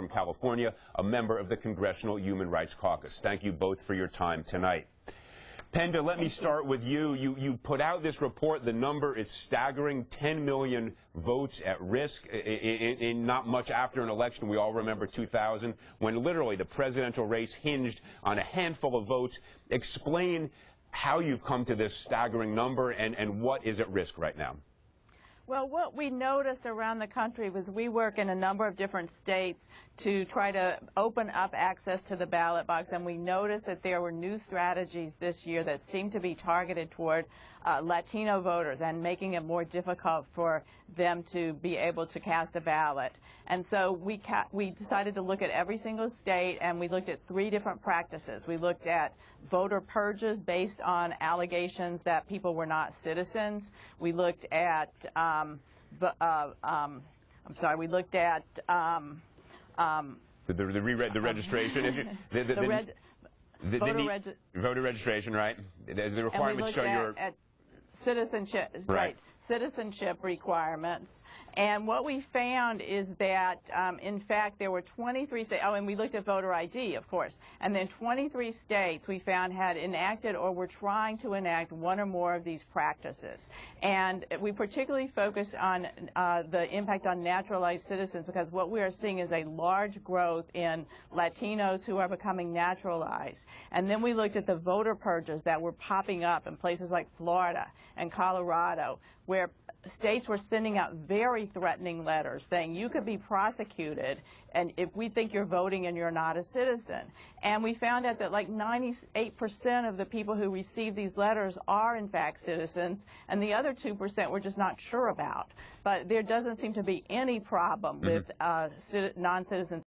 from California, a member of the Congressional Human Rights Caucus. Thank you both for your time tonight. Penda, let me start with you. You put out this report. The number is staggering, 10 million votes at risk in not much after an election. We all remember 2000, when literally the presidential race hinged on a handful of votes. Explain how you've come to this staggering number and what is at risk right now. Well, what we noticed around the country was we work in a number of different states to try to open up access to the ballot box, and we noticed that there were new strategies this year that seemed to be targeted toward Latino voters and making it more difficult for them to be able to cast a ballot. And so we decided to look at every single state, and we looked at 3 different practices. We looked at voter purges based on allegations that people were not citizens. We looked at we looked at the registration issue, voter registration, right? The requirement to show your citizenship, right? Citizenship requirements. And what we found is that, in fact, there were 23 states, and we looked at voter ID, of course, and then 23 states we found had enacted or were trying to enact one or more of these practices. And we particularly focused on the impact on naturalized citizens, because what we are seeing is a large growth in Latinos who are becoming naturalized. And then we looked at the voter purges that were popping up in places like Florida and Colorado, where states were sending out very threatening letters saying you could be prosecuted and if we think you're voting and you're not a citizen. And we found out that like 98% of the people who received these letters are in fact citizens, and the other 2% we're just not sure about. But there doesn't seem to be any problem with non-citizens